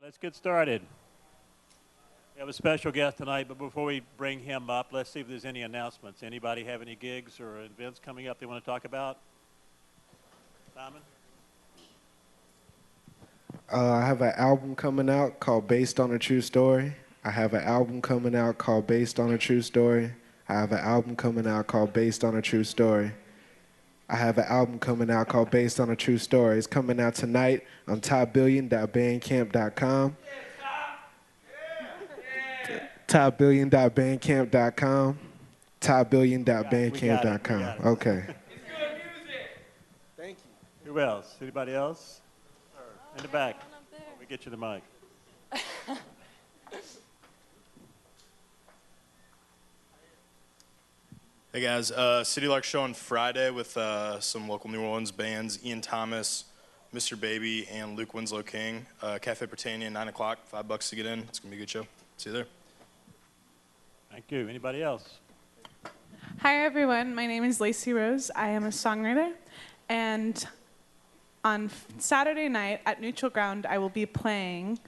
Let's get started. We have a special guest tonight, but before we bring him up, let's see if there's any announcements. Anybody have any gigs or events coming up they want to talk about? Simon? I have an album coming out called Based on a True Story. I have an album coming out called Based on a True Story. I have an album coming out called Based on a True Story. I have an album coming out called Based on a True Story. It's coming out tonight on topbillion.bandcamp.com. Topbillion.bandcamp.com. Topbillion.bandcamp.com. Okay. Thank you. Who else? Anybody else? In the back. Let me get you the mic. Hey guys, City Lark show on Friday with some local New Orleans bands, Ian Thomas, Mr. Baby, and Luke Winslow King. Cafe Britannia, 9 o'clock, $5 to get in. It's going to be a good show. See you there. Thank you. Anybody else? Hi everyone, my name is Lacey Rose. I am a songwriter, and on Saturday night at Neutral Ground I will be playing,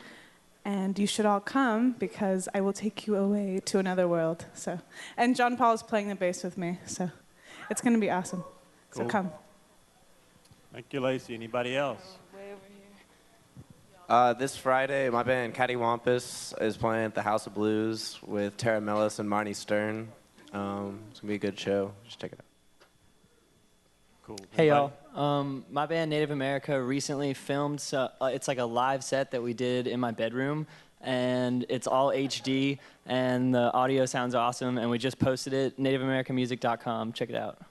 and you should all come because I will take you away to another world. And John Paul is playing the bass with me, so it's going to be awesome. Cool. So come. Thank you, Lacey. Anybody else? Way over here. This Friday, my band Cattywampus is playing at the House of Blues with Tara Mellis and Marnie Stern. It's going to be a good show. Just check it out. Cool. Hey, y'all. My band Native America recently filmed, it's like a live set that we did in my bedroom, and it's all HD, and the audio sounds awesome, and we just posted it, nativeamericanmusic.com. Check it out. I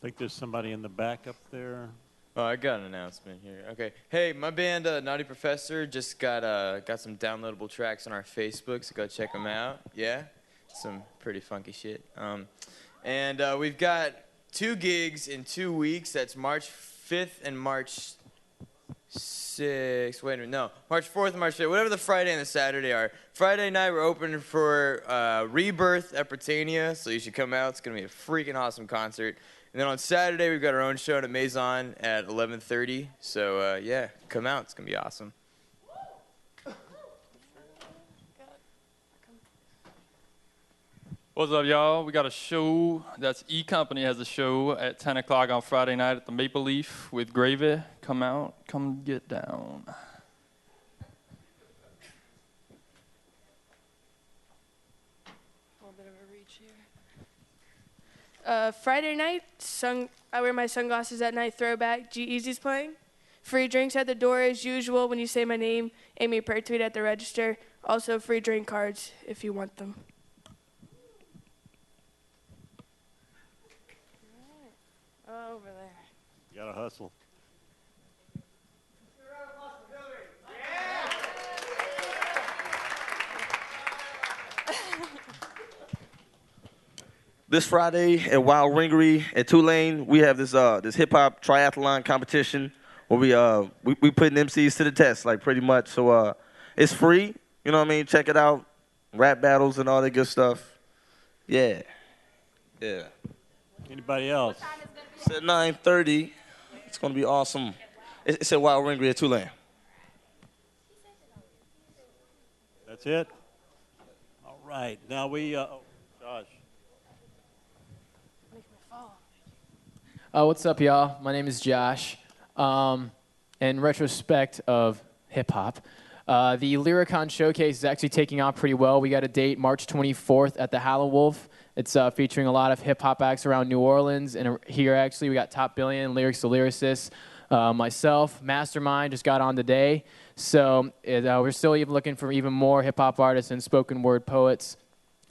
think there's somebody in the back up there. Oh, I got an announcement here. Okay. Hey, my band Naughty Professor just got some downloadable tracks on our Facebook, so go check them out. Yeah? Some pretty funky shit. And we've got 2 gigs in 2 weeks. That's March 5th and March 6th. Wait a minute. No, March 4th and March 5th. Whatever the Friday and the Saturday are. Friday night, we're open for Rebirth at Britannia, so you should come out. It's going to be a freaking awesome concert. And then on Saturday, we've got our own show at Maison at 11:30. So, yeah, come out. It's going to be awesome. What's up, y'all? We got a show. That's E Company has a show at 10 o'clock on Friday night at the Maple Leaf with Gravy. Come out. Come get down. A little bit of a reach here. Friday night, I wear my sunglasses at night throwback. G-Eazy's playing. Free drinks at the door as usual. When you say my name, Amy Pertweet at the register. Also free drink cards if you want them. Over there. You got to hustle. This Friday at Wild Ringery at Tulane, we have this hip hop triathlon competition where we putting MCs to the test, like pretty much. So it's free, you know what I mean? Check it out. Rap battles and all that good stuff. Yeah. Yeah. Anybody else? It's at 9:30. It's gonna be awesome. It's at Wild Ringery at Tulane. That's it? All right. Now Josh. What's up, y'all? My name is Josh. In retrospect of hip-hop, the Lyricon Showcase is actually taking off pretty well. We got a date March 24th at the Hallowolf. It's featuring a lot of hip-hop acts around New Orleans. And here, actually, we got Top Billion, Lyrics to Lyricists. Myself, Mastermind, just got on today. So we're still even looking for even more hip-hop artists and spoken word poets.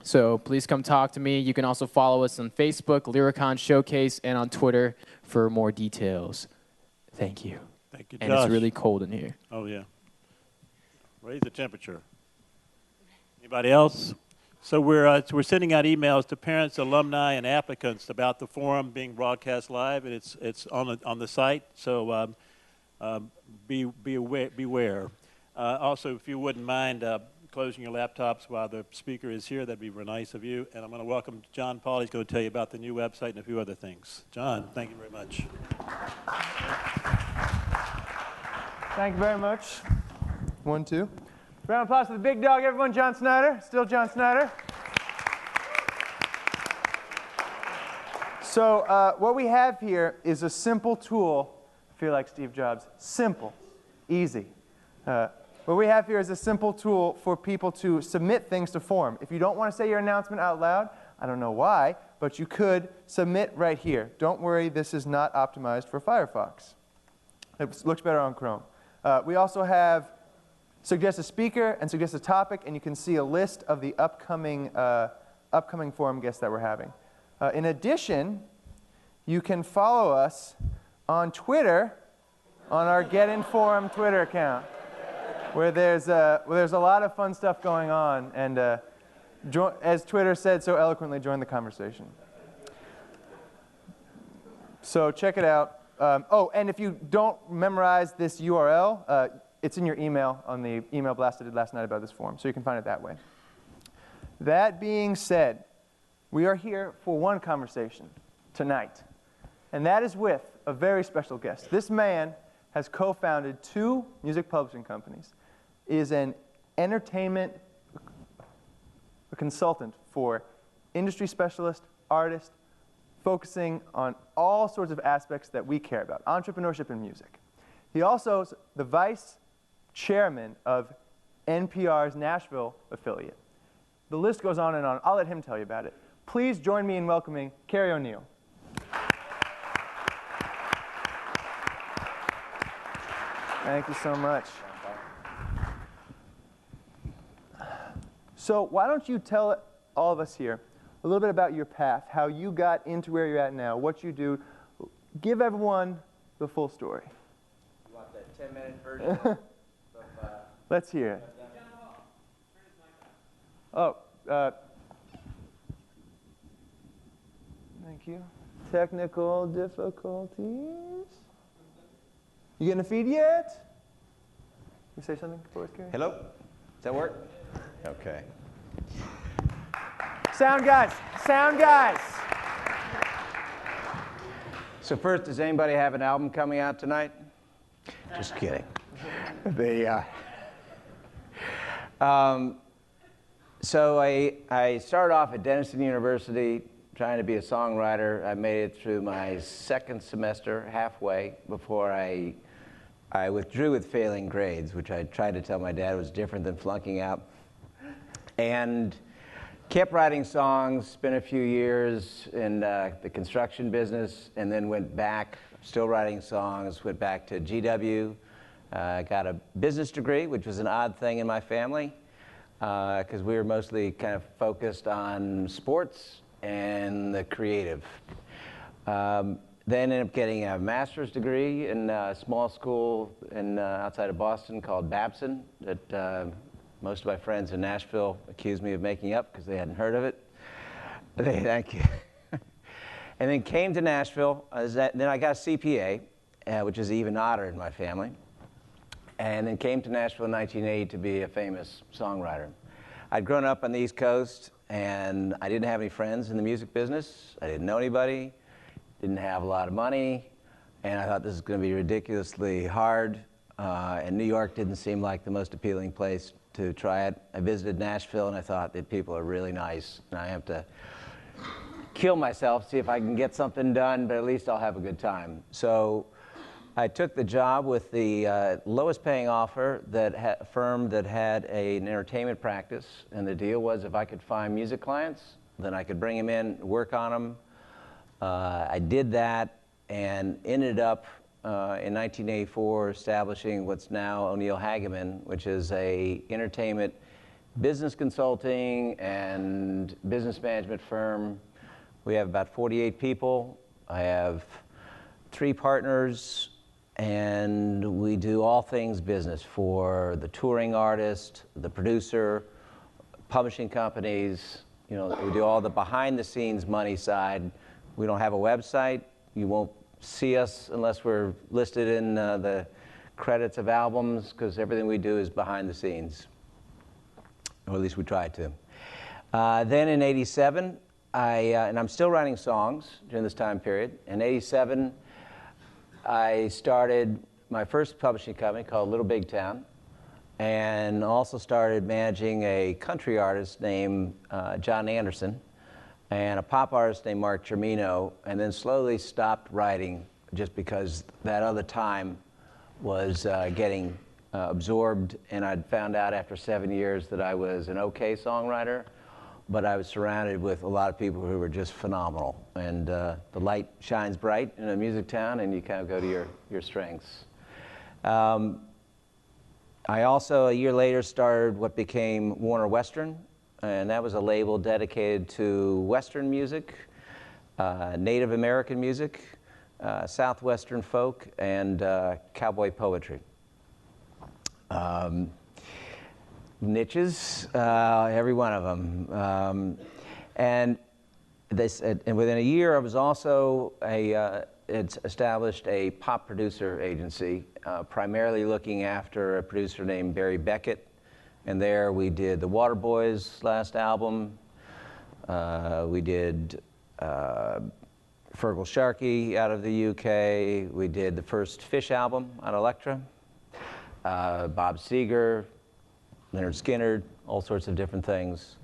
So please come talk to me. You can also follow us on Facebook, Lyricon Showcase, and on Twitter for more details. Thank you. Thank you, And Josh. it's really cold in here. Oh, yeah. Raise the temperature. Anybody else? So we're sending out emails to parents, alumni, and applicants about the forum being broadcast live, and it's on the site. So beware. Also, if you wouldn't mind closing your laptops while the speaker is here, that'd be very nice of you. And I'm going to welcome John Paul. He's going to tell you about the new website and a few other things. John, thank you very much. Thank you very much. 1, 2. Round of applause for the big dog, everyone. John Snyder. Still John Snyder. So what we have here is a simple tool. I feel like Steve Jobs. Simple. Easy. What we have here is a simple tool for people to submit things to form. If you don't want to say your announcement out loud, I don't know why, but you could submit right here. Don't worry, this is not optimized for Firefox. It looks better on Chrome. We also have suggest a speaker and suggest a topic, and you can see a list of the upcoming forum guests that we're having. In addition, you can follow us on Twitter, on our Get In Forum Twitter account, where there's a lot of fun stuff going on, and as Twitter said so eloquently, join the conversation. So check it out. Oh, and if you don't memorize this URL, it's in your email on the email blast I did last night about this forum, so you can find it that way. That being said, we are here for one conversation tonight, and that is with a very special guest. This man has co-founded 2 music publishing companies, is an entertainment consultant for industry specialist, artists, focusing on all sorts of aspects that we care about, entrepreneurship in music. He also is the vice chairman of NPR's Nashville affiliate. The list goes on and on. I'll let him tell you about it. Please join me in welcoming Kerry O'Neil. Thank you so much. So why don't you tell all of us here a little bit about your path, how you got into where you're at now, what you do. Give everyone the full story. You want that 10-minute version? Let's hear it. Oh, thank you. Technical difficulties. You getting a feed yet? You say something for us, Kerry? Hello? Does that work? Okay. Sound guys, sound guys. So first, does anybody have an album coming out tonight? Just kidding. So I started off at Denison University trying to be a songwriter. I made it through my 2nd semester halfway before I withdrew with failing grades, which I tried to tell my dad was different than flunking out. And kept writing songs, spent a few years in the construction business, and then went back, still writing songs, went back to GW, got a business degree, which was an odd thing in my family, because we were mostly kind of focused on sports and the creative. Then ended up getting a master's degree in a small school outside of Boston called Babson that most of my friends in Nashville accused me of making up because they hadn't heard of it. Thank you. And then came to Nashville. Then I got a CPA, which is even odder in my family. And then came to Nashville in 1980 to be a famous songwriter. I'd grown up on the East Coast, and I didn't have any friends in the music business. I didn't know anybody, didn't have a lot of money, and I thought this was going to be ridiculously hard. And New York didn't seem like the most appealing place to try it. I visited Nashville, and I thought that people are really nice, and I have to kill myself, see if I can get something done, but at least I'll have a good time. So I took the job with the lowest paying offer, a firm that had an entertainment practice, and the deal was if I could find music clients, then I could bring them in, work on them. I did that and ended up in 1984 establishing what's now O'Neil Hageman, which is a entertainment business consulting and business management firm. We have about 48 people. I have 3 partners, and we do all things business for the touring artist, the producer, publishing companies. You know, we do all the behind-the-scenes money side. We don't have a website. You won't see us unless we're listed in the credits of albums, because everything we do is behind the scenes, or at least we try to. Then in '87, and I'm still writing songs during this time period. In '87, I started my first publishing company called Little Big Town, and also started managing a country artist named John Anderson and a pop artist named Mark Termino, and then slowly stopped writing just because that other time was getting absorbed, and I'd found out after 7 years that I was an okay songwriter, but I was surrounded with a lot of people who were just phenomenal. And the light shines bright in a music town, and you kind of go to your strengths. I also, a year later, started what became Warner Western, and that was a label dedicated to Western music, Native American music, Southwestern folk, and cowboy poetry. Niches, every one of them. And within a year, I was also established a pop producer agency, primarily looking after a producer named Barry Beckett. And there we did the Waterboys' last album. We did Fergal Sharkey out of the UK. We did the first Fish album on Elektra. Bob Seger, Leonard Skinner, all sorts of different things.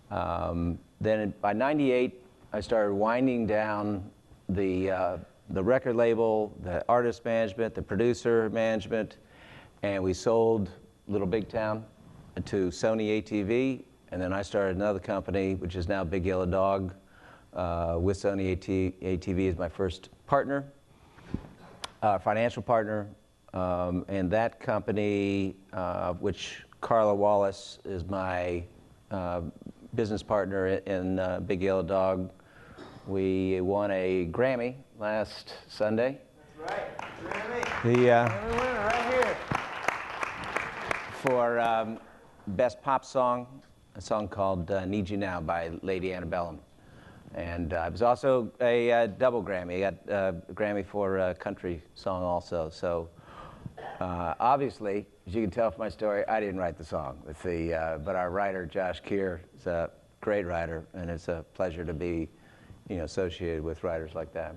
Then by '98, I started winding down the record label, the artist management, the producer management, and we sold Little Big Town to Sony ATV, and then I started another company, which is now Big Yellow Dog, with Sony ATV as my first partner, financial partner, and that company, which Carla Wallace is my business partner in Big Yellow Dog. We won a Grammy last Sunday. That's right, Grammy. The winner right here. For Best Pop Song, a song called Need You Now by Lady Antebellum. And it was also a double Grammy. I got a Grammy for a country song also. So obviously, as you can tell from my story, I didn't write the song. But our writer, Josh Keir, is a great writer, and it's a pleasure to be associated with writers like that.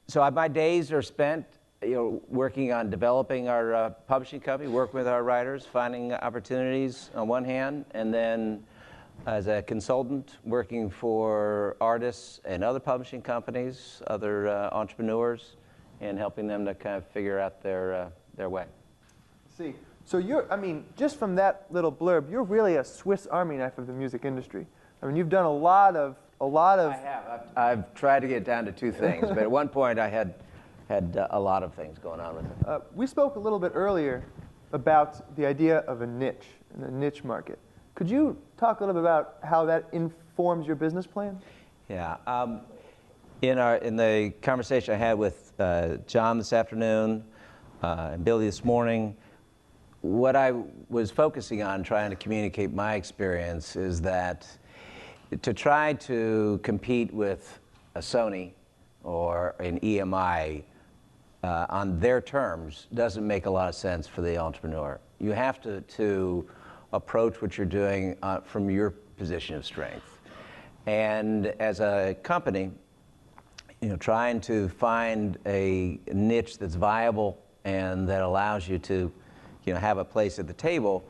So my days are spent working on developing our publishing company, working with our writers, finding opportunities on one hand, and then as a consultant, working for artists and other publishing companies, other entrepreneurs, and helping them to kind of figure out their way. See, so just from that little blurb, you're really a Swiss Army knife of the music industry. I mean, you've done a lot of. I have. I've tried to get down to two things, but at one point I had a lot of things going on with it. We spoke a little bit earlier about the idea of a niche, and a niche market. Could you talk a little bit about how that informs your business plan? Yeah. In the conversation I had with John this afternoon and Billy this morning, what I was focusing on trying to communicate my experience is that to try to compete with a Sony or an EMI on their terms doesn't make a lot of sense for the entrepreneur. You have to approach what you're doing from your position of strength. And as a company, trying to find a niche that's viable and that allows you to have a place at the table,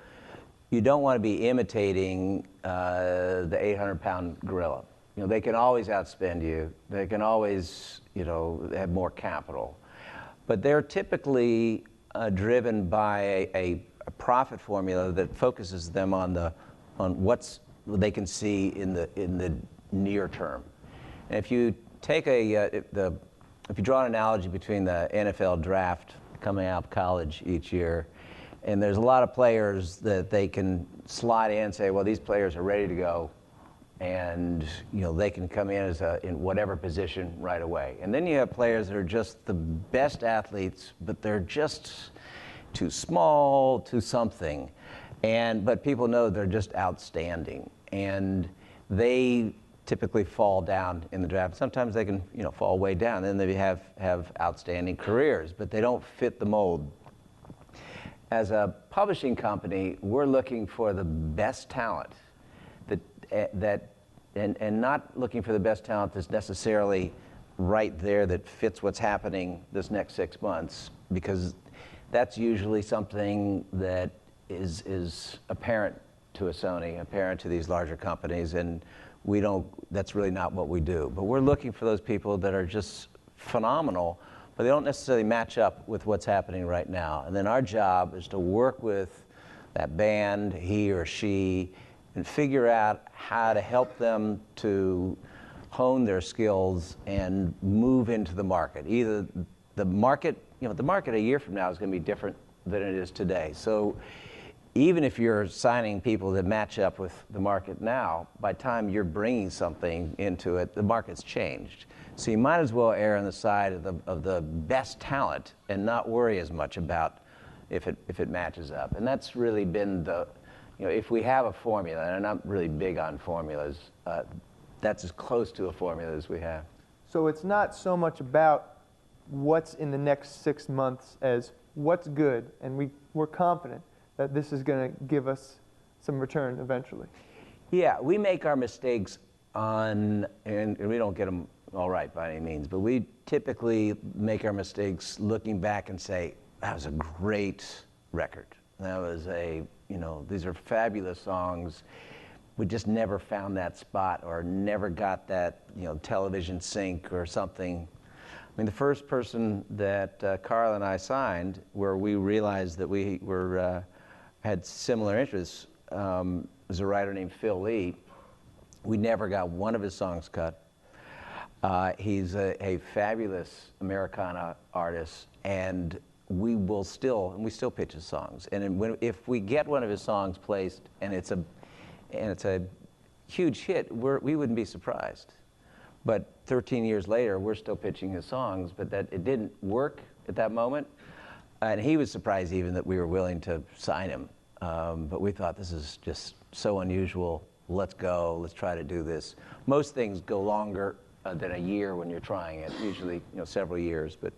you don't want to be imitating the 800-pound gorilla. They can always outspend you. They can always, have more capital. But they're typically driven by a profit formula that focuses them on what they can see in the near term. And if you take if you draw an analogy between the NFL draft coming out of college each year, and there's a lot of players that they can slot in and say, well, these players are ready to go, and they can come in in whatever position right away. And then you have players that are just the best athletes, but they're just too small, too something. But people know they're just outstanding, and they typically fall down in the draft. Sometimes they can fall way down, and they have outstanding careers, but they don't fit the mold. As a publishing company, we're looking for the best talent and not looking for the best talent that's necessarily right there that fits what's happening this next 6 months, because that's usually something that is apparent to a Sony, apparent to these larger companies, and that's really not what we do. But we're looking for those people that are just phenomenal, but they don't necessarily match up with what's happening right now. And then our job is to work with that band, he or she, and figure out how to help them to hone their skills and move into the market. Either the market, the market a year from now is going to be different than it is today. So even if you're signing people that match up with the market now, by the time you're bringing something into it, the market's changed. So you might as well err on the side of the best talent and not worry as much about if it matches up. And that's really been if we have a formula, and I'm not really big on formulas, that's as close to a formula as we have. So it's not so much about what's in the next 6 months as what's good, and we're confident that this is going to give us some return eventually. Yeah, we make our mistakes and we don't get them all right by any means, but we typically make our mistakes looking back and say, that was a great record. That was these are fabulous songs. We just never found that spot or never got that, television sync or something. I mean, the first person that Carl and I signed, where we realized that we had similar interests, was a writer named Phil Lee. We never got one of his songs cut. He's a fabulous Americana artist, and we still pitch his songs. And if we get one of his songs placed and it's a huge hit, we wouldn't be surprised. But 13 years later, we're still pitching his songs, but that it didn't work at that moment. And he was surprised even that we were willing to sign him. But we thought, this is just so unusual. Let's go. Let's try to do this. Most things go longer than a year when you're trying it, usually several years. But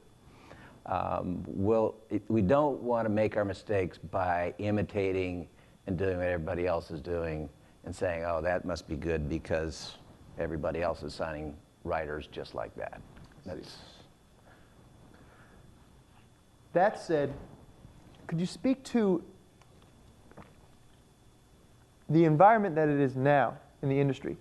we don't want to make our mistakes by imitating and doing what everybody else is doing and saying, oh, that must be good because everybody else is signing writers just like that. That said, could you speak to the environment that it is now in the industry?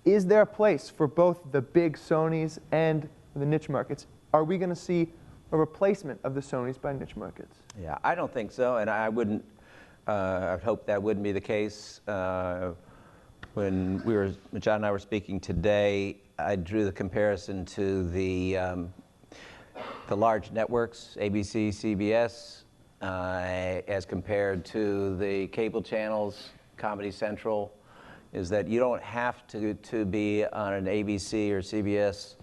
Is there a place for both the big Sonys and the niche markets? Are we going to see a replacement of the Sonys by niche markets? Yeah, I don't think so, and I wouldn't. I hope that wouldn't be the case. When John and I were speaking today, I drew the comparison to the large networks, ABC, CBS, as compared to the cable channels, Comedy Central, is that you don't have to be on an ABC or CBS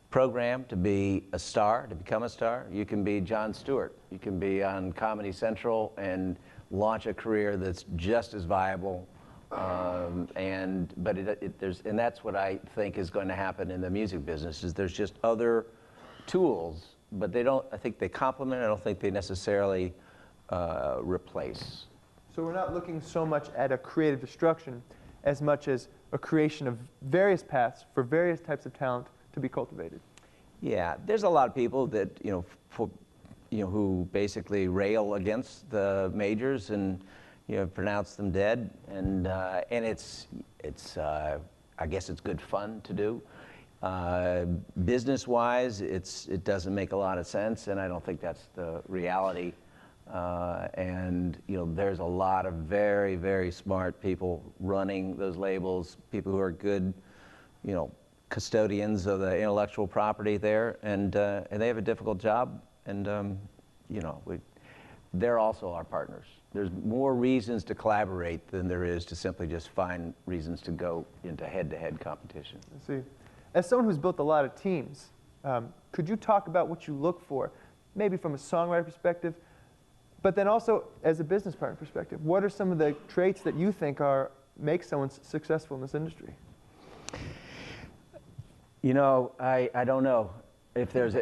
program to be a star, to become a star. You can be Jon Stewart. You can be on Comedy Central and launch a career that's just as viable. And that's what I think is going to happen in the music business, is there's just other tools, but I think they complement, I don't think they necessarily replace. So we're not looking so much at a creative destruction as much as a creation of various paths for various types of talent to be cultivated. Yeah, there's a lot of people that, who basically rail against the majors and, pronounce them dead, and it's I guess it's good fun to do. Business-wise, it doesn't make a lot of sense, and I don't think that's the reality. And there's a lot of very, very smart people running those labels, people who are good, custodians of the intellectual property there, and they have a difficult job, and they're also our partners. There's more reasons to collaborate than there is to simply just find reasons to go into head-to-head competition. I see. As someone who's built a lot of teams, could you talk about what you look for, maybe from a songwriter perspective, but then also as a business partner perspective? What are some of the traits that you think make someone successful in this industry? I don't know if there's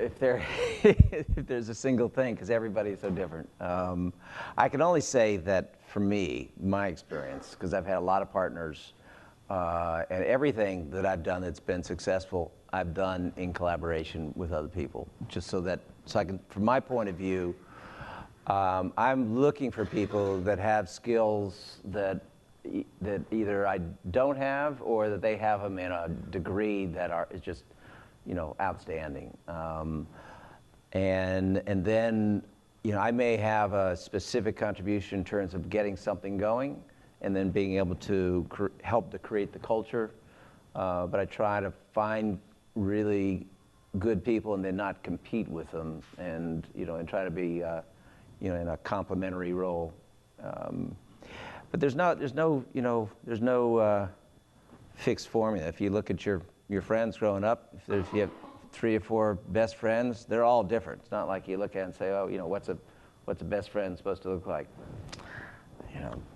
a single thing, because everybody's so different. I can only say that for me, my experience, because I've had a lot of partners, and everything that I've done that's been successful, I've done in collaboration with other people, just so I can, from my point of view, I'm looking for people that have skills that either I don't have or that they have them in a degree that is just, outstanding. And then, I may have a specific contribution in terms of getting something going and then being able to help to create the culture. But I try to find really good people and then not compete with them, and and try to be in a complementary role. But there's no fixed formula. If you look at your friends growing up, if you have 3 or 4 best friends, they're all different. It's not like you look at it and say, oh, what's a best friend supposed to look like?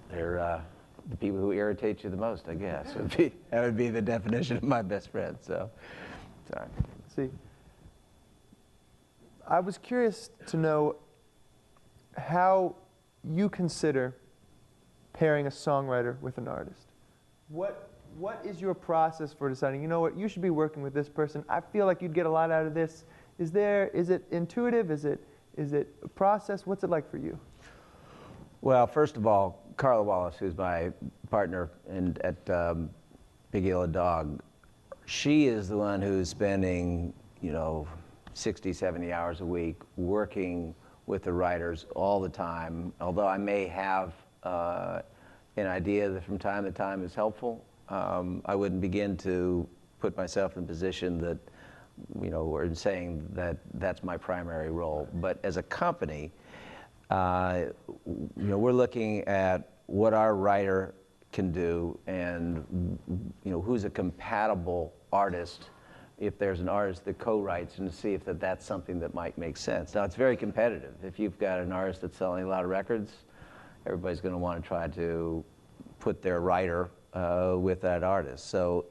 They're the people who irritate you the most, I guess. That would be the definition of my best friend. So, sorry. See, I was curious to know how you consider pairing a songwriter with an artist. What is your process for deciding, you should be working with this person? I feel like you'd get a lot out of this. Is it intuitive? Is it a process? What's it like for you? Well, first of all, Carla Wallace, who's my partner at Big Yellow Dog, she is the one who's spending, 60, 70 hours a week working with the writers all the time. Although I may have an idea that from time to time is helpful, I wouldn't begin to put myself in a position that, or in saying that that's my primary role. But as a company, we're looking at what our writer can do and, who's a compatible artist, if there's an artist that co-writes, and to see if that's something that might make sense. Now, it's very competitive. If you've got an artist that's selling a lot of records, everybody's going to want to try to put their writer with that artist. So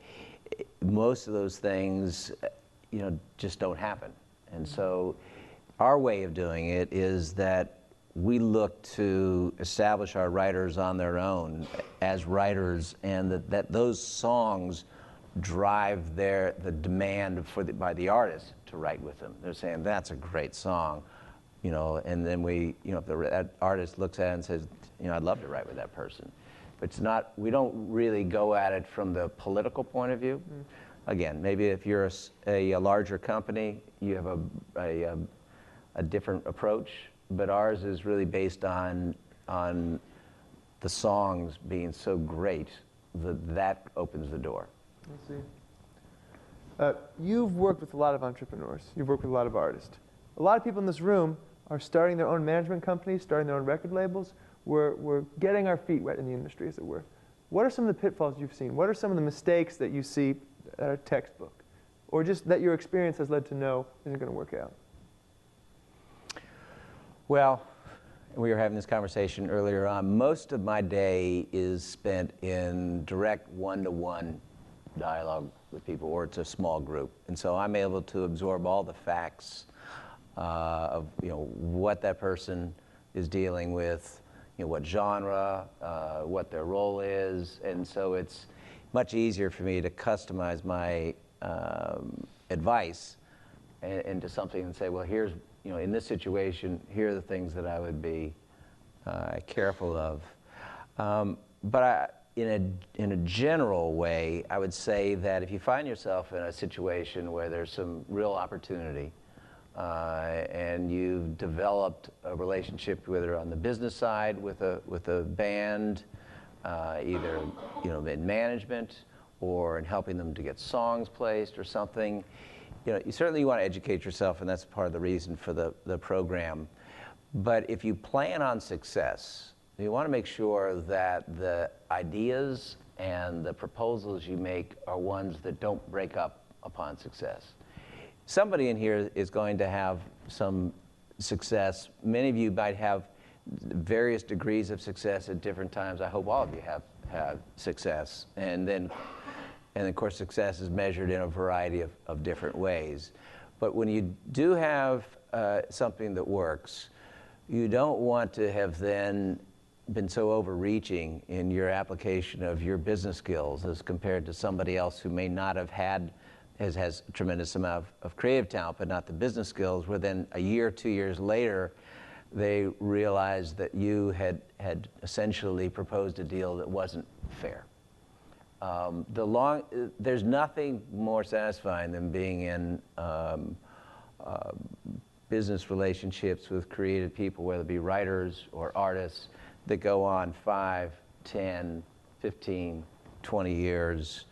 most of those things, just don't happen. And so our way of doing it is that we look to establish our writers on their own as writers, and that those songs drive the demand by the artist to write with them. They're saying, that's a great song, and then if that artist looks at it and says, I'd love to write with that person. But it's not, we don't really go at it from the political point of view. Again, maybe if you're a larger company, you have a different approach, but ours is really based on the songs being so great that opens the door. Let's see. You've worked with a lot of entrepreneurs. You've worked with a lot of artists. A lot of people in this room are starting their own management companies, starting their own record labels. We're getting our feet wet in the industry, as it were. What are some of the pitfalls you've seen? What are some of the mistakes that you see that are textbook? Or just that your experience has led to know isn't going to work out? Well, we were having this conversation earlier on. Most of my day is spent in direct one-to-one dialogue with people, or it's a small group. And so I'm able to absorb all the facts of what that person is dealing with, what genre, what their role is. And so it's much easier for me to customize my advice into something and say, well, here's, in this situation, here are the things that I would be careful of. But in a general way, I would say that if you find yourself in a situation where there's some real opportunity, and you've developed a relationship, whether on the business side with a band, either in management or in helping them to get songs placed or something, you certainly want to educate yourself, and that's part of the reason for the program. But if you plan on success, you want to make sure that the ideas and the proposals you make are ones that don't break up upon success. Somebody in here is going to have some success. Many of you might have various degrees of success at different times. I hope all of you have success. And of course, success is measured in a variety of different ways. But when you do have something that works, you don't want to have then been so overreaching in your application of your business skills as compared to somebody else who may not have had has a tremendous amount of creative talent, but not the business skills, where then a year, 2 years later, they realized that you had essentially proposed a deal that wasn't fair. There's nothing more satisfying than being in business relationships with creative people, whether it be writers or artists, that go on 5, 10, 15, 20 years.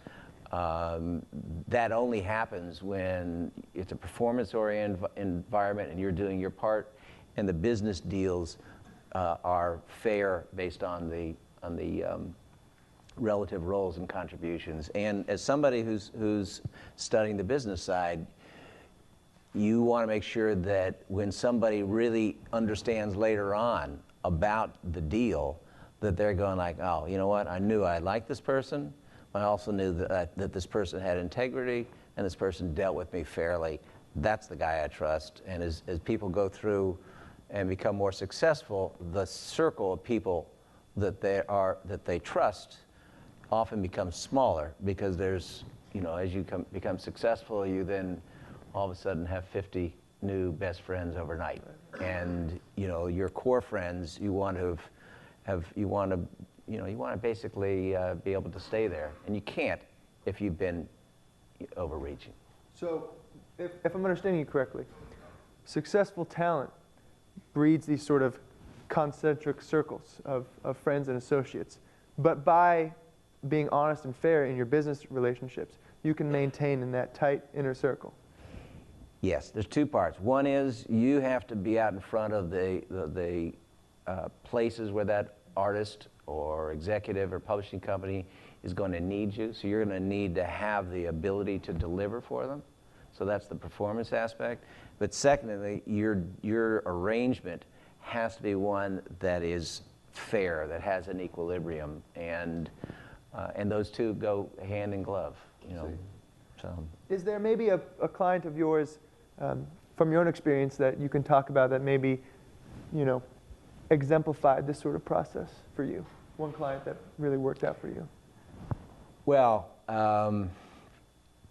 That only happens when it's a performance-oriented environment and you're doing your part, and the business deals are fair based on the relative roles and contributions. And as somebody who's studying the business side, you want to make sure that when somebody really understands later on about the deal, that they're going like, oh, you know what, I knew I liked this person, but I also knew that this person had integrity and this person dealt with me fairly. That's the guy I trust. And as people go through and become more successful, the circle of people that they trust often becomes smaller, because there's, as you become successful, you then all of a sudden have 50 new best friends overnight. And your core friends, you want to basically be able to stay there, and you can't if you've been overreaching. So, if I'm understanding you correctly, successful talent breeds these sort of concentric circles of friends and associates. But by being honest and fair in your business relationships, you can maintain in that tight inner circle. Yes, there's two parts. One is you have to be out in front of the places where that artist or executive or publishing company is going to need you. So you're going to need to have the ability to deliver for them. So that's the performance aspect. But secondly, your arrangement has to be one that is fair, that has an equilibrium, and those two go hand in glove. So. Is there maybe a client of yours, from your own experience, that you can talk about that maybe, exemplified this sort of process for you? One client that really worked out for you? Well,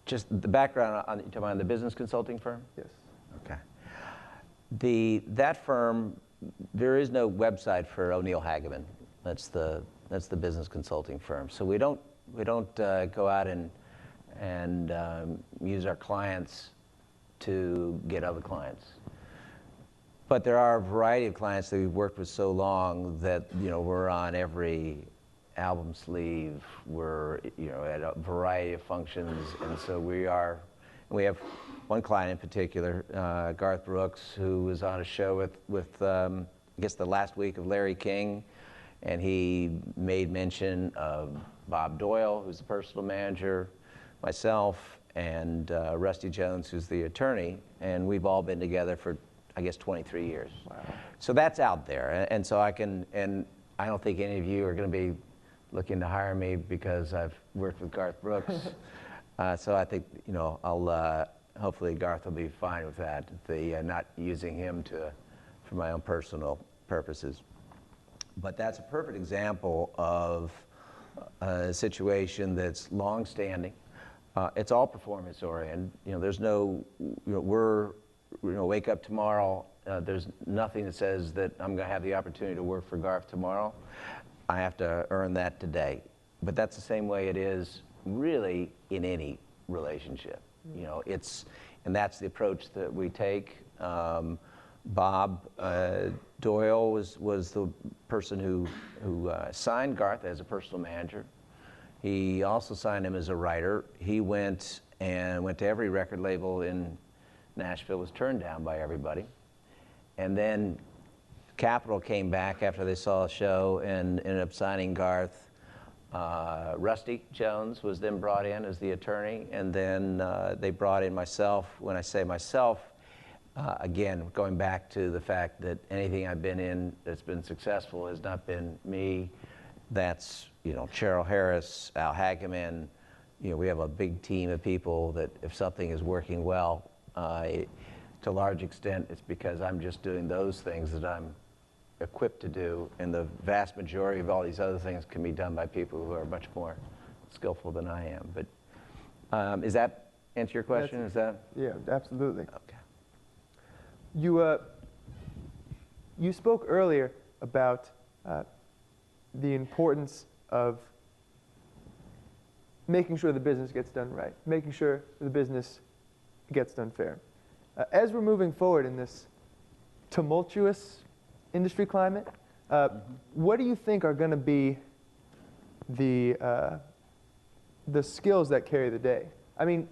just the background on, you're talking about the business consulting firm? Yes. Okay. That firm, there is no website for O'Neil Hageman. That's the business consulting firm. So we don't go out and use our clients to get other clients. But there are a variety of clients that we've worked with so long that we're on every album sleeve. We're at a variety of functions, and so we have one client in particular, Garth Brooks, who was on a show with I guess the last week of Larry King, and he made mention of Bob Doyle, who's the personal manager, myself, and Rusty Jones, who's the attorney, and we've all been together for, I guess, 23 years. Wow. So that's out there, and so I don't think any of you are going to be looking to hire me because I've worked with Garth Brooks. So I think, hopefully Garth will be fine with that, not using him for my own personal purposes. But that's a perfect example of a situation that's long-standing. It's all performance-oriented. There's no, wake up tomorrow. There's nothing that says that I'm going to have the opportunity to work for Garth tomorrow. I have to earn that today. But that's the same way it is really in any relationship. And that's the approach that we take. Bob Doyle was the person who signed Garth as a personal manager. He also signed him as a writer. He went to every record label in Nashville, was turned down by everybody. And then Capitol came back after they saw a show and ended up signing Garth. Rusty Jones was then brought in as the attorney, and then they brought in myself. When I say myself, again, going back to the fact that anything I've been in that's been successful has not been me. That's Cheryl Harris, Al Hageman. We have a big team of people that if something is working well, to a large extent, it's because I'm just doing those things that I'm equipped to do, and the vast majority of all these other things can be done by people who are much more skillful than I am. But is that answer your question? Is that? Yeah, absolutely. Okay. You spoke earlier about the importance of making sure the business gets done right, making sure the business gets done fair. As we're moving forward in this tumultuous industry climate, what do you think are going to be the skills that carry the day? I mean,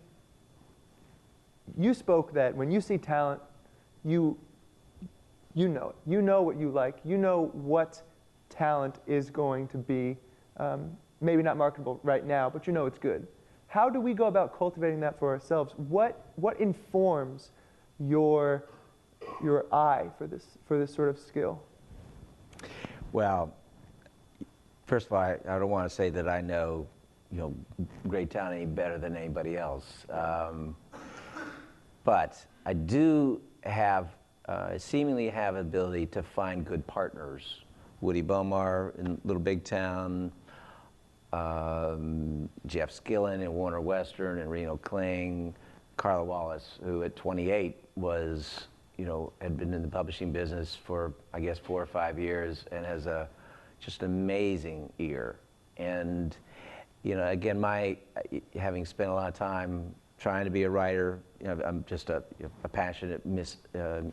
you spoke that when you see talent, you know it. You know what you like. You know what talent is going to be, maybe not marketable right now, but you know it's good. How do we go about cultivating that for ourselves? What informs your eye for this sort of skill? Well, first of all, I don't want to say that I know, great talent any better than anybody else. But I do seemingly have ability to find good partners. Woody Bomar in Little Big Town, Jeff Skillen in Warner Western and Reno Kling, Carla Wallace, who at 28 was, had been in the publishing business for, I guess, 4 or 5 years and has a just amazing ear. And, again, having spent a lot of time trying to be a writer, I'm just a passionate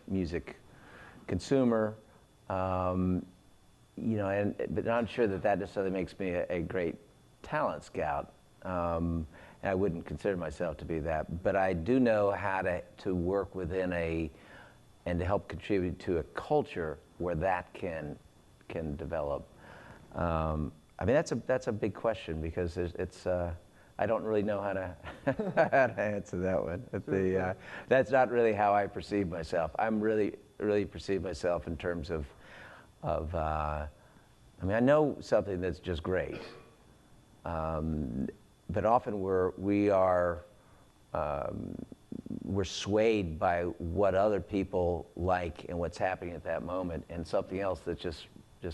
music consumer, but I'm sure that necessarily makes me a great talent scout. And I wouldn't consider myself to be that, but I do know how to work within and to help contribute to a culture where that can develop. I mean, that's a big question because I don't really know how to how to answer that one. That's not really how I perceive myself. I'm really perceive myself in terms of I mean, I know something that's just great, but often we're swayed by what other people like and what's happening at that moment, and something else that's just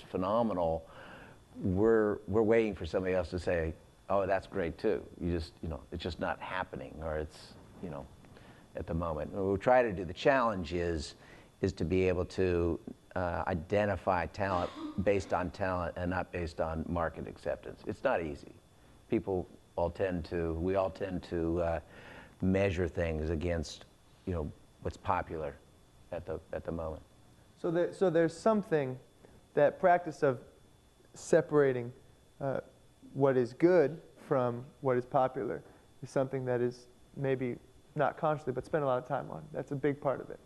phenomenal. We're waiting for somebody else to say, "Oh, that's great too." It's just not happening, or it's at the moment. What we try to do. The challenge is to be able to identify talent based on talent and not based on market acceptance. It's not easy. We all tend to measure things against what's popular at the moment. So there's something, that practice of separating what is good from what is popular is something that is maybe not consciously, but spend a lot of time on. That's a big part of it.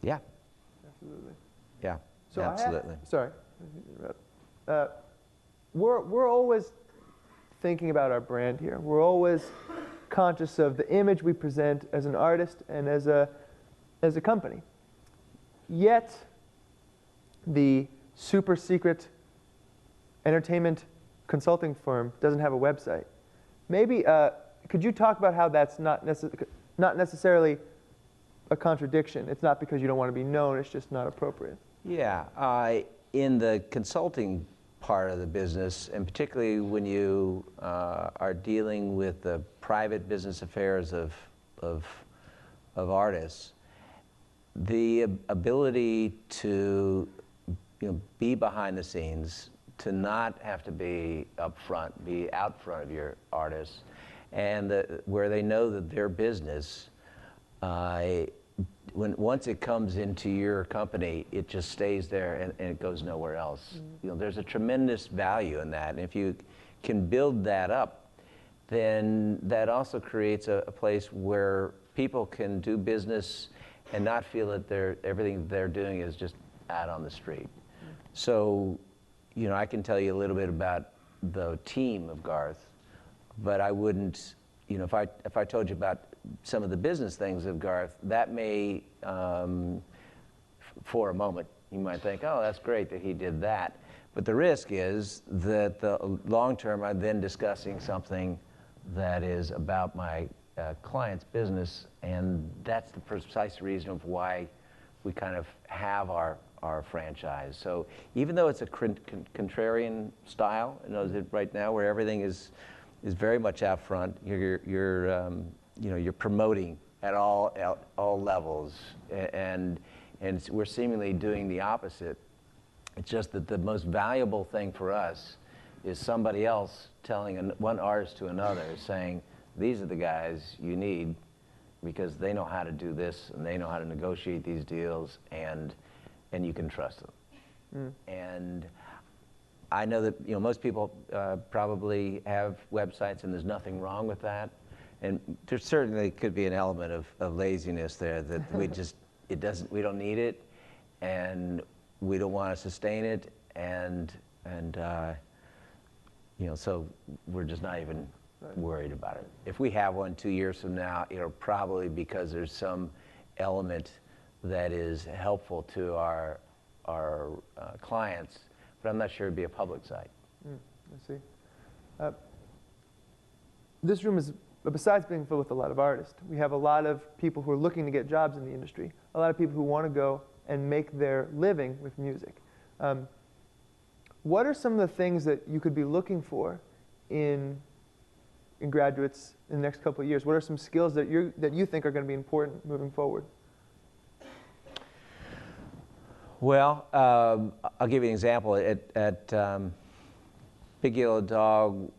Yeah. Absolutely. Yeah. So absolutely. Sorry. We're always thinking about our brand here. We're always conscious of the image we present as an artist and as a company. Yet, the super secret entertainment consulting firm doesn't have a website. Maybe could you talk about how that's not necessarily a contradiction? It's not because you don't want to be known, it's just not appropriate. Yeah, in the consulting part of the business, and particularly when you are dealing with the private business affairs of artists, the ability to be behind the scenes, to not have to be up front, be out front of your artists, and where they know that their business, once it comes into your company, it just stays there and it goes nowhere else. Mm-hmm. There's a tremendous value in that, and if you can build that up, then that also creates a place where people can do business and not feel that everything they're doing is just out on the street. Mm-hmm. So, I can tell you a little bit about the team of Garth, but I wouldn't, if I told you about some of the business things of Garth, that may, for a moment, you might think, oh, that's great that he did that. But the risk is that the long term, I'm then discussing something that is about my client's business, and that's the precise reason of why we kind of have our franchise. So even though it's a contrarian style, right now where everything is very much out front, you're you're promoting at all levels, and we're seemingly doing the opposite. It's just that the most valuable thing for us is somebody else telling one artist to another, saying, these are the guys you need because they know how to do this and they know how to negotiate these deals, and you can trust them. And I know that most people probably have websites, and there's nothing wrong with that. And there certainly could be an element of laziness there that we don't need it, and we don't want to sustain it, and so we're just not even worried about it. If we have one 2 years from now, it'll probably because there's some element that is helpful to our clients, but I'm not sure it'd be a public site. I see. This room is, besides being filled with a lot of artists, we have a lot of people who are looking to get jobs in the industry, a lot of people who want to go and make their living with music. What are some of the things that you could be looking for in graduates in the next couple of years? What are some skills that you think are going to be important moving forward? Well, I'll give you an example. At Big Yellow Dog,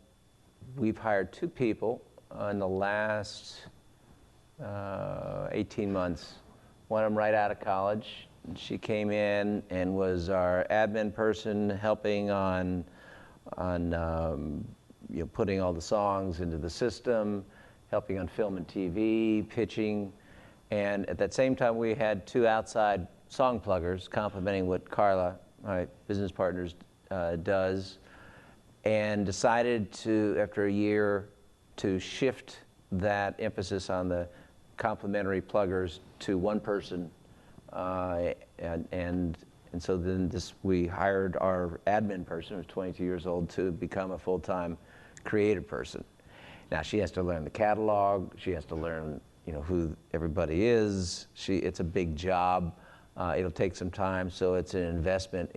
we've hired 2 people in the last 18 months. One of them right out of college. She came in and was our admin person, helping on putting all the songs into the system, helping on film and TV, pitching. And at that same time, we had 2 outside song pluggers, complementing what Carla, my business partners, does, and decided to, after a year, to shift that emphasis on the complementary pluggers to one person. And so then we hired our admin person, who's 22 years old, to become a full-time creative person. Now she has to learn the catalog. She has to learn, who everybody is. It's a big job. It'll take some time, so it's an investment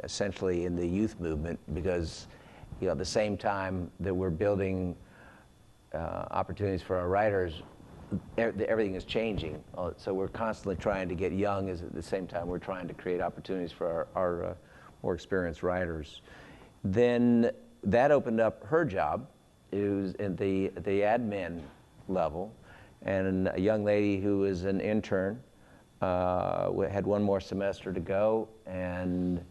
essentially in the youth movement, because at the same time that we're building opportunities for our writers, everything is changing. So we're constantly trying to get young, as at the same time we're trying to create opportunities for our more experienced writers. Then that opened up her job. It was at the admin level, and a young lady who was an intern had one more semester to go, and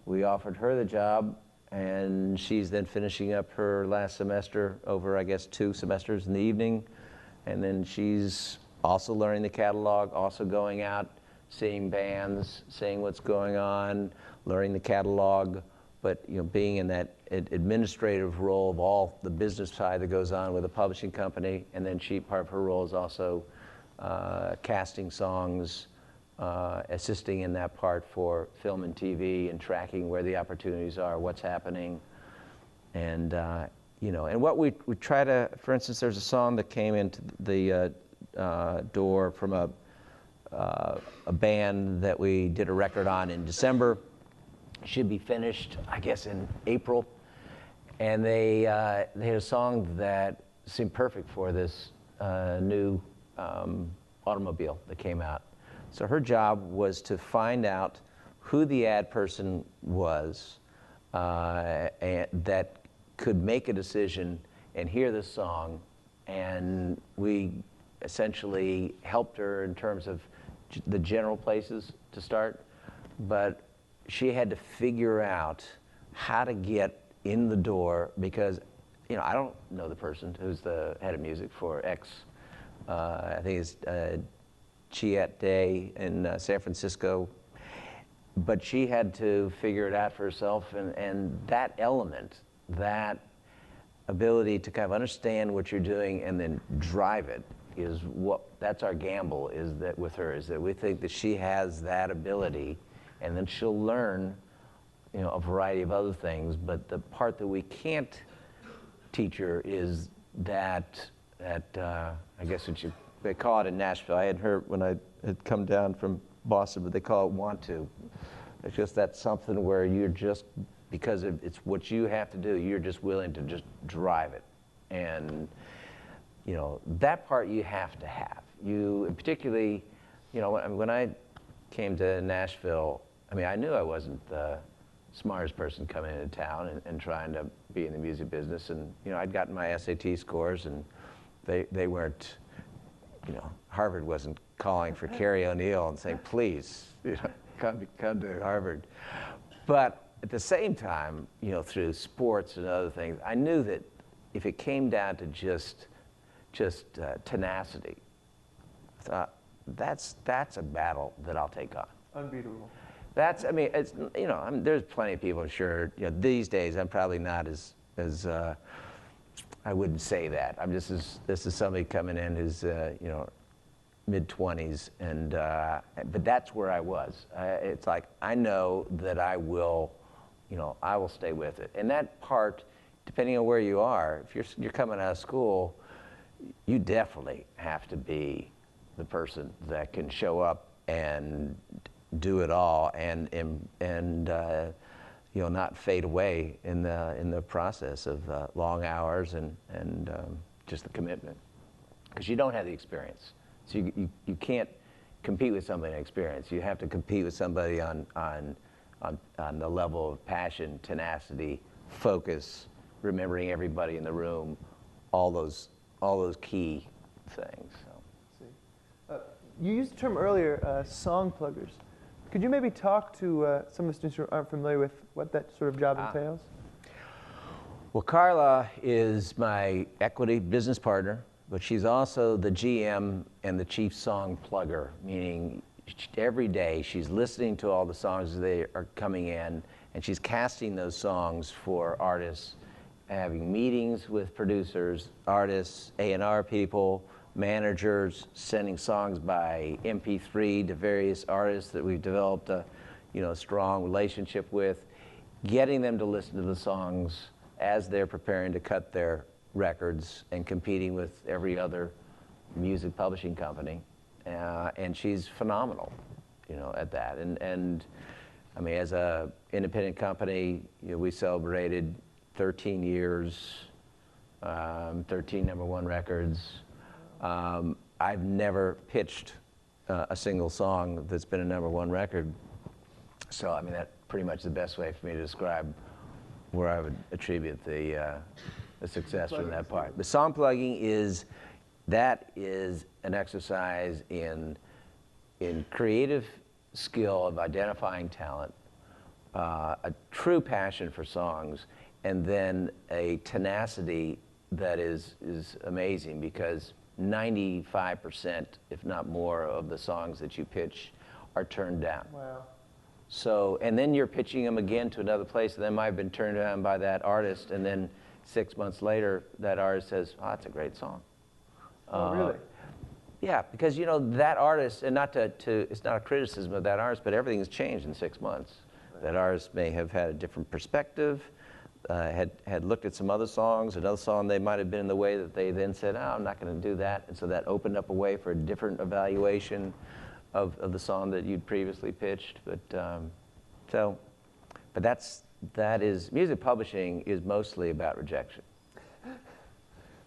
we offered her the job, and she's then finishing up her last semester over, I guess, 2 semesters in the evening. And then she's also learning the catalog, also going out, seeing bands, seeing what's going on, learning the catalog, but being in that administrative role of all the business side that goes on with a publishing company. And then part of her role is also casting songs, assisting in that part for film and TV, and tracking where the opportunities are, what's happening. And and what we try to, for instance, there's a song that came into the door from a band that we did a record on in December. Should be finished, I guess, in April. And they had a song that seemed perfect for this new automobile that came out. So her job was to find out who the ad person was and that could make a decision and hear this song, and we essentially helped her in terms of the general places to start, but she had to figure out how to get in the door, because I don't know the person who's the head of music for X. I think it's Chiat Day in San Francisco, but she had to figure it out for herself, and that element, that ability to kind of understand what you're doing and then drive it, that's our gamble, is that with her, is that we think that she has that ability, and then she'll learn a variety of other things. But the part that we can't teach her is that I guess they call it in Nashville. I had heard when I had come down from Boston, but they call it want to. It's just that's something where you're just, because it's what you have to do, you're just willing to just drive it. And you know, that part you have to have. You, particularly, you know, when I came to Nashville, I mean, I knew I wasn't the smartest person coming into town and trying to be in the music business. And, you know, I'd gotten my SAT scores, and they weren't, you know, Harvard wasn't calling for Kerry O'Neil and saying, please, you know, come to Harvard. But at the same time, you know, through sports and other things, I knew that if it came down to just tenacity, I thought, that's a battle that I'll take on. Unbeatable. That's, I mean, it's, you know, there's plenty of people, I'm sure, you know, these days I'm probably not as I wouldn't say that. This is somebody coming in who's, you know, mid-20s, and, but that's where I was. It's like, I know that I will, you know, I will stay with it. And that part, depending on where you are, if you're coming out of school, you definitely have to be the person that can show up and do it all and you know, not fade away in the process of long hours and just the commitment, because you don't have the experience, so you can't compete with somebody in experience. You have to compete with somebody on the level of passion, tenacity, focus, remembering everybody in the room, all those key things. So. You used the term earlier, song pluggers. Could you maybe talk to some of the students who aren't familiar with what that sort of job entails? Well, Carla is my equity business partner, but she's also the GM and the chief song plugger, meaning every day she's listening to all the songs as they are coming in, and she's casting those songs for artists, having meetings with producers, artists, A&R people, managers, sending songs by MP3 to various artists that we've developed a, you know, strong relationship with, getting them to listen to the songs as they're preparing to cut their records and competing with every other music publishing company. And she's phenomenal, you know, at that. And I mean, as a independent company, you know, we celebrated 13 years, 13 #1 records. I've never pitched a single song that's been a #1 record. So, I mean, that's pretty much the best way for me to describe where I would attribute the success from that part. The song plugging is an exercise in creative skill of identifying talent, a true passion for songs, and then a tenacity that is amazing, because 95%, if not more, of the songs that you pitch are turned down. Wow. So, and then you're pitching them again to another place, and they might have been turned down by that artist, and then 6 months later, that artist says, oh, that's a great song. Oh, really? Yeah, because, you know, that artist, and not it's not a criticism of that artist, but everything has changed in 6 months. Right. That artist may have had a different perspective, had looked at some other songs, another song they might have been in the way that they then said, oh, I'm not going to do that. And so that opened up a way for a different evaluation of the song that you'd previously pitched. But that is, music publishing is mostly about rejection.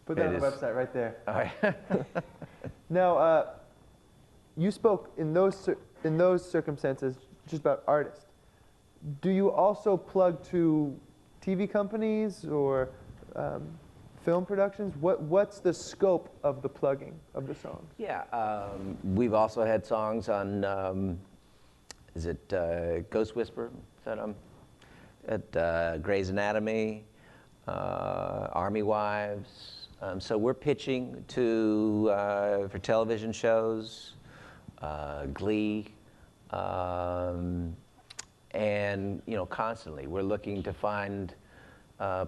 Put that on the website right there. All right. Now, you spoke in those circumstances just about artists. Do you also plug to TV companies or film productions? What's the scope of the plugging of the songs? Yeah, we've also had songs on, is it Ghost Whisperer? Is that at Grey's Anatomy, Army Wives. So we're pitching for television shows, Glee, and, you know, constantly we're looking to find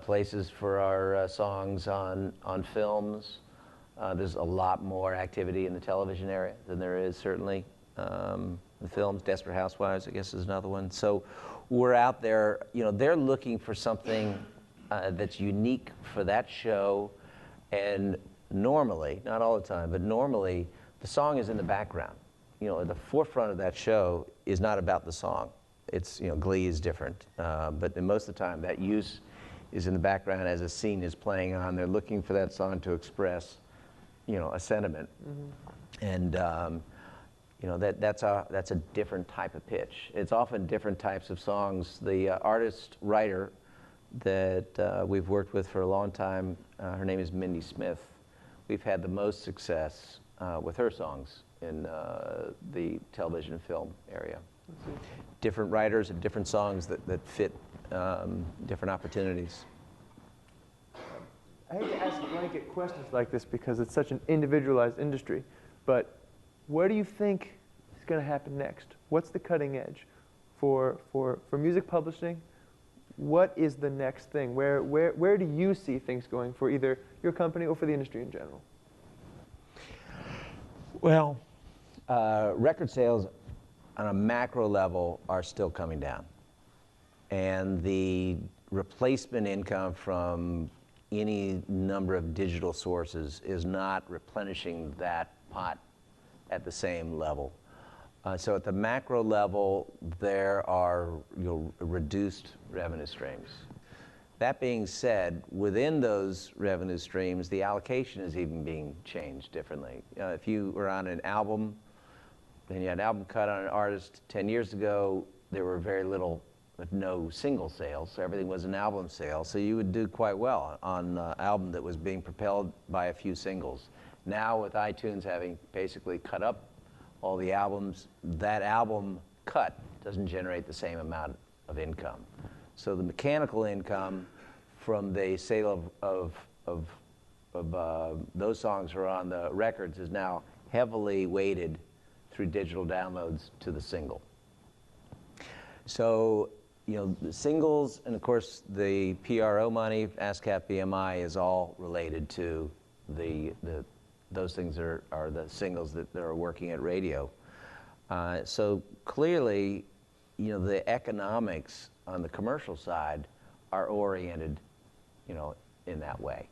places for our songs on films. There's a lot more activity in the television area than there is certainly the films. Desperate Housewives, I guess, is another one. So we're out there, you know, they're looking for something that's unique for that show. And normally, not all the time, but normally the song is in the background. You know, the forefront of that show is not about the song. It's, you know, Glee is different. But most of the time that use is in the background as a scene is playing on. They're looking for that song to express a sentiment. And that's a different type of pitch. It's often different types of songs. The artist writer that we've worked with for a long time, her name is Mindy Smith. We've had the most success with her songs in the television and film area. Different writers and different songs that fit different opportunities. I hate to ask blanket questions like this because it's such an individualized industry, but where do you think is going to happen next? What's the cutting edge for music publishing? What is the next thing? Where do you see things going for either your company or for the industry in general? Well, record sales on a macro level are still coming down. And the replacement income from any number of digital sources is not replenishing that pot at the same level. So at the macro level, there are reduced revenue streams. That being said, within those revenue streams, the allocation is even being changed differently. If you were on an album, and you had an album cut on an artist 10 years ago, there were very little, no single sales, so everything was an album sale, so you would do quite well on an album that was being propelled by a few singles. Now with iTunes having basically cut up all the albums, that album cut doesn't generate the same amount of income. So the mechanical income from the sale of those songs who are on the records is now heavily weighted through digital downloads to the single. So, the singles and of course the PRO money, ASCAP BMI, is all related to those things are the singles that are working at radio. So clearly, the economics on the commercial side are oriented, in that way.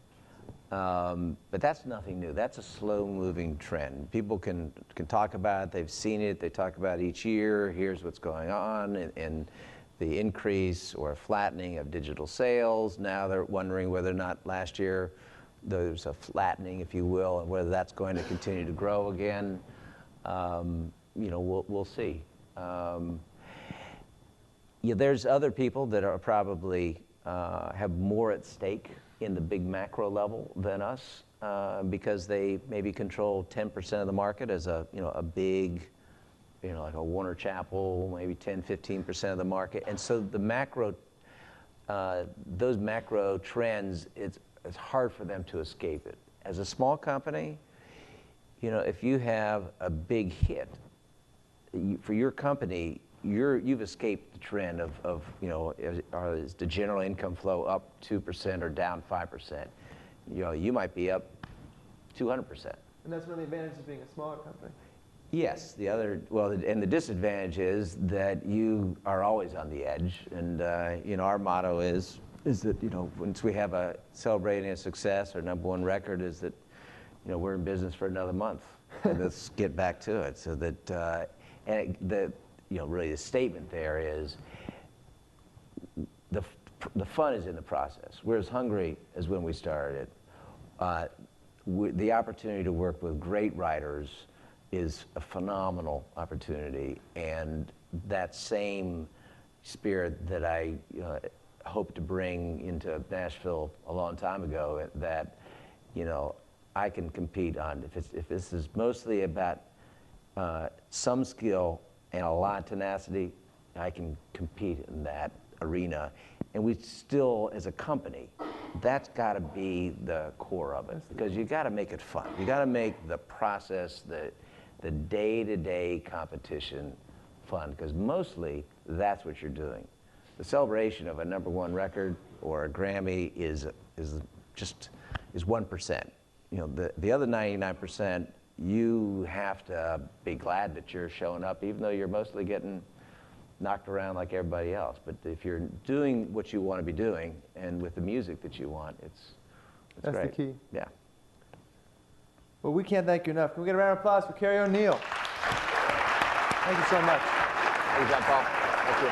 But that's nothing new. That's a slow-moving trend. People can talk about it. They've seen it. They talk about it each year. Here's what's going on, and the increase or flattening of digital sales. Now they're wondering whether or not last year there's a flattening, if you will, and whether that's going to continue to grow again. We'll see. There's other people that are probably have more at stake in the big macro level than us because they maybe control 10% of the market as a big, like a Warner Chappell, maybe 10, 15% of the market. And so the macro, those macro trends, it's hard for them to escape it. As a small company, if you have a big hit, for your company, you've escaped the trend of is the general income flow up 2% or down 5%? You might be up 200%. And that's one of the advantages of being a smaller company. Yes. And the disadvantage is that you are always on the edge. And our motto is that once we have a celebrating a success or #1 record, is that we're in business for another month. And let's get back to it. So that really the statement there is the fun is in the process. We're as hungry as when we started. The opportunity to work with great writers is a phenomenal opportunity, and that same spirit that I hoped to bring into Nashville a long time ago, that I can compete on. If this is mostly about some skill and a lot of tenacity, I can compete in that arena. And we still, as a company, that's got to be the core of it, because you got to make it fun. You got to make the process, the day-to-day competition fun, because mostly that's what you're doing. The celebration of a #1 record or a Grammy is 1%. The other 99%, you have to be glad that you're showing up, even though you're mostly getting knocked around like everybody else. But if you're doing what you want to be doing and with the music that you want, it's That's great. the key. Yeah. Well, we can't thank you enough. Can we get a round of applause for Kerry O'Neil? Thank you so much. Thank you, John Paul. Thank you.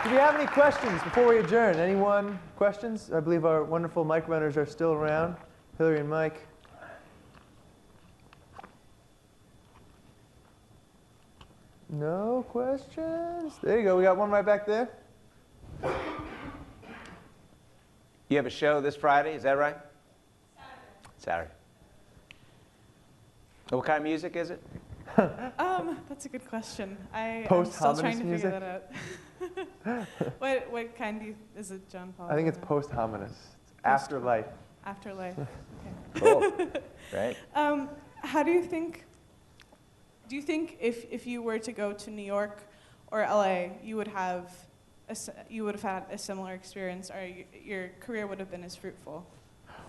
Do we have any questions before we adjourn? Anyone questions? I believe our wonderful mic runners are still around. Hillary and Mike. No questions? There you go. We got one right back there. You have a show this Friday, is that right? Saturday. What kind of music is it? That's a good question. I'm still trying to figure that out. what kind is it, John Paul? I think it's post-hominous. It's afterlife. Afterlife. Okay. Cool. Right. How do you think if you were to go to New York or LA, you would have had a similar experience, or your career would have been as fruitful?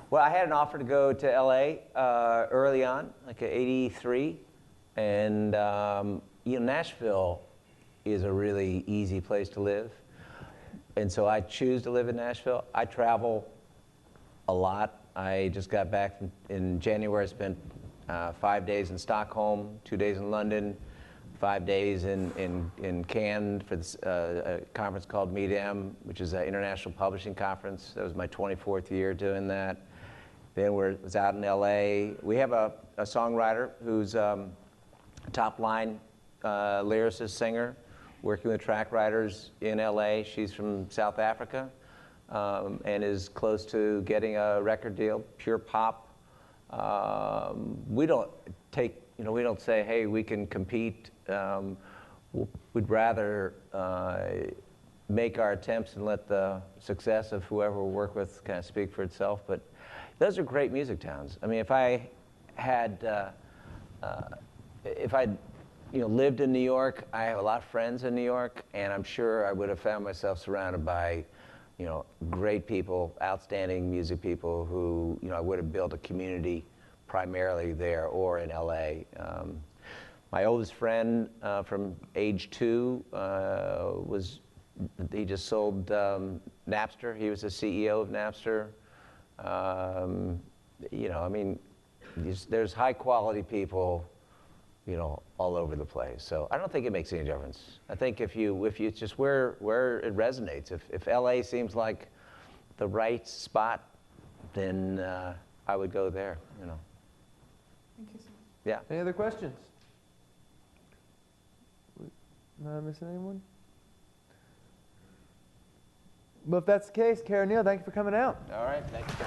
Well, I had an offer to go to LA early on, like at 83. And, Nashville is a really easy place to live. And so I choose to live in Nashville. I travel a lot. I just got back in January. I spent 5 days in Stockholm, 2 days in London, 5 days in Cannes for this, a conference called MEDIAM, which is an international publishing conference. That was my 24th year doing that. Then was out in LA. We have a songwriter who's top line lyricist, singer, working with track writers in LA. She's from South Africa and is close to getting a record deal, pure pop. We don't say, hey, we can compete. We'd rather make our attempts and let the success of whoever we work with kind of speak for itself. But those are great music towns. I mean, if I had if I'd lived in New York, I have a lot of friends in New York, and I'm sure I would have found myself surrounded by great people, outstanding music people who I would have built a community primarily there or in LA. My oldest friend from age 2 he just sold Napster. He was the CEO of Napster. I mean, there's high quality people all over the place. So I don't think it makes any difference. I think if it's just where it resonates. If LA seems like the right spot, then I would go there. Thank you so much. Yeah. Any other questions? Not missing anyone? Well, if that's the case, Kerry O'Neil, thank you for coming out. All right. Thank you.